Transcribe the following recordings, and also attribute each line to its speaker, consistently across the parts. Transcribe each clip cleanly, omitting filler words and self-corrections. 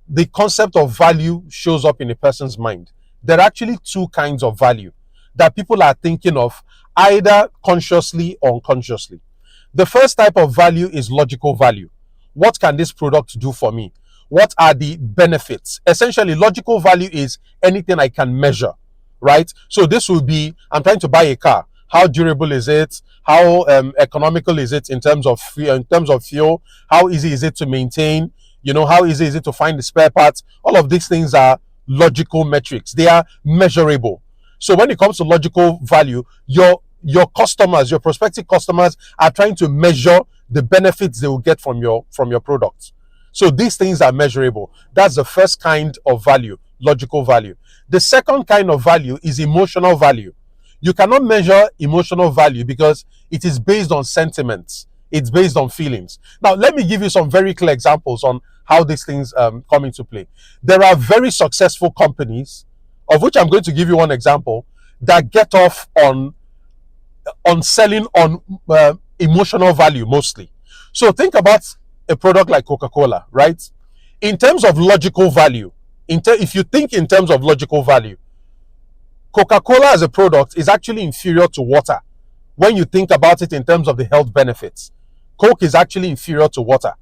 Speaker 1: the concept of value shows up in a person's mind, there are actually two kinds of value that people are thinking of, either consciously or unconsciously. The first type of value is logical value. What can this product do for me? What are the benefits? Essentially, logical value is anything I can measure, right? So this will be, I'm trying to buy a car. How durable is it? How economical is it in terms of fuel? How easy is it to maintain? How easy is it to find the spare parts? All of these things are logical metrics. They are measurable. So when it comes to logical value, your customers, your prospective customers, are trying to measure the benefits they will get from your products. So these things are measurable. That's the first kind of value, logical value. The second kind of value is emotional value. You cannot measure emotional value because it is based on sentiments. It's based on feelings. Now, let me give you some very clear examples on how these things come into play. There are very successful companies, of which I'm going to give you one example, that get off on selling on emotional value mostly. So think about a product like Coca-Cola, right? In terms of logical value, if you think in terms of logical value, Coca-Cola as a product is actually inferior to water. When you think about it in terms of the health benefits, Coke is actually inferior to water.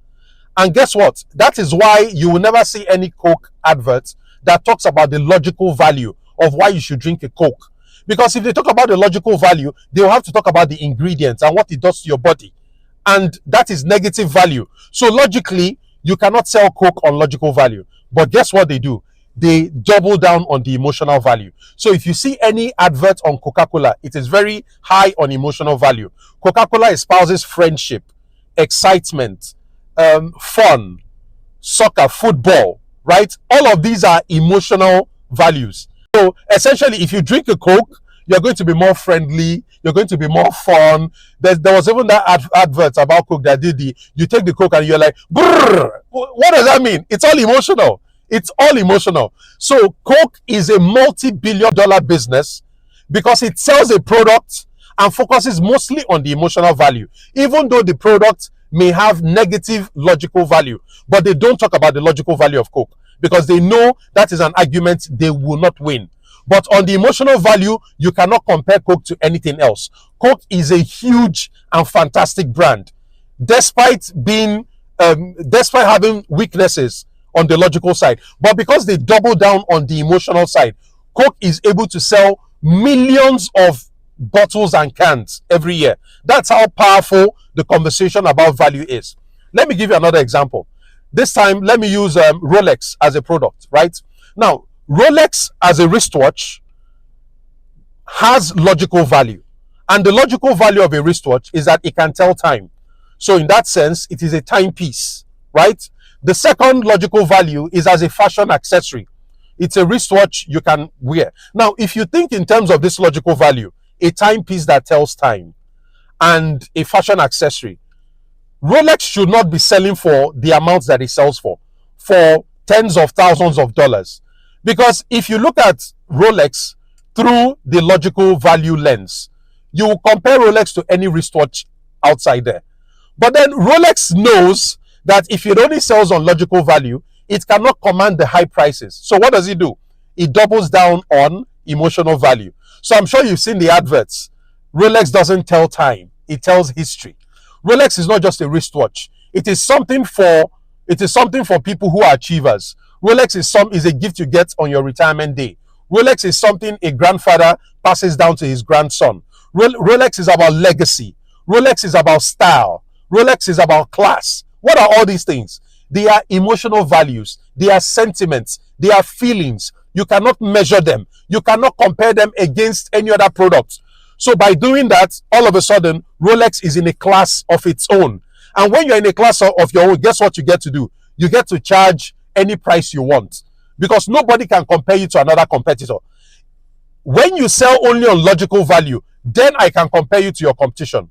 Speaker 1: And guess what? That is why you will never see any Coke advert that talks about the logical value of why you should drink a Coke. Because if they talk about the logical value, they will have to talk about the ingredients and what it does to your body. And that is negative value. So logically, you cannot sell Coke on logical value. But guess what they do? They double down on the emotional value. So if you see any advert on Coca-Cola, it is very high on emotional value. Coca-Cola espouses friendship, excitement, fun, soccer, football, right? All of these are emotional values. So essentially, if you drink a Coke, you're going to be more friendly, you're going to be more fun. There was even that advert about Coke that did you take the Coke and you're like, brrr. What does that mean? It's all emotional. It's all emotional. So Coke is a multi-billion-dollar business because it sells a product and focuses mostly on the emotional value, even though the product may have negative logical value, but they don't talk about the logical value of Coke because they know that is an argument they will not win. But on the emotional value, you cannot compare Coke to anything else. Coke is a huge and fantastic brand, despite having weaknesses on the logical side. But because they double down on the emotional side, Coke is able to sell millions of bottles and cans every year. That's how powerful the conversation about value is. Let me give you another example. This time, let me use Rolex as a product, right? Now, Rolex as a wristwatch has logical value. And the logical value of a wristwatch is that it can tell time. So in that sense, it is a timepiece, right? The second logical value is as a fashion accessory. It's a wristwatch you can wear. Now, if you think in terms of this logical value, a timepiece that tells time and a fashion accessory, Rolex should not be selling for the amounts that it sells for tens of thousands of dollars. Because if you look at Rolex through the logical value lens, you will compare Rolex to any wristwatch outside there. But then Rolex knows that if it only sells on logical value, it cannot command the high prices. So what does it do? It doubles down on emotional value. So I'm sure you've seen the adverts. Rolex doesn't tell time, it tells history. Rolex is not just a wristwatch. It is something for people who are achievers. Rolex is a gift you get on your retirement day. Rolex is something a grandfather passes down to his grandson. Rolex is about legacy. Rolex is about style. Rolex is about class. What are all these things? They are emotional values. They are sentiments. They are feelings. You cannot measure them. You cannot compare them against any other product. So by doing that, all of a sudden, Rolex is in a class of its own. And when you're in a class of your own, guess what you get to do? You get to charge any price you want because nobody can compare you to another competitor. When you sell only on logical value, then I can compare you to your competition.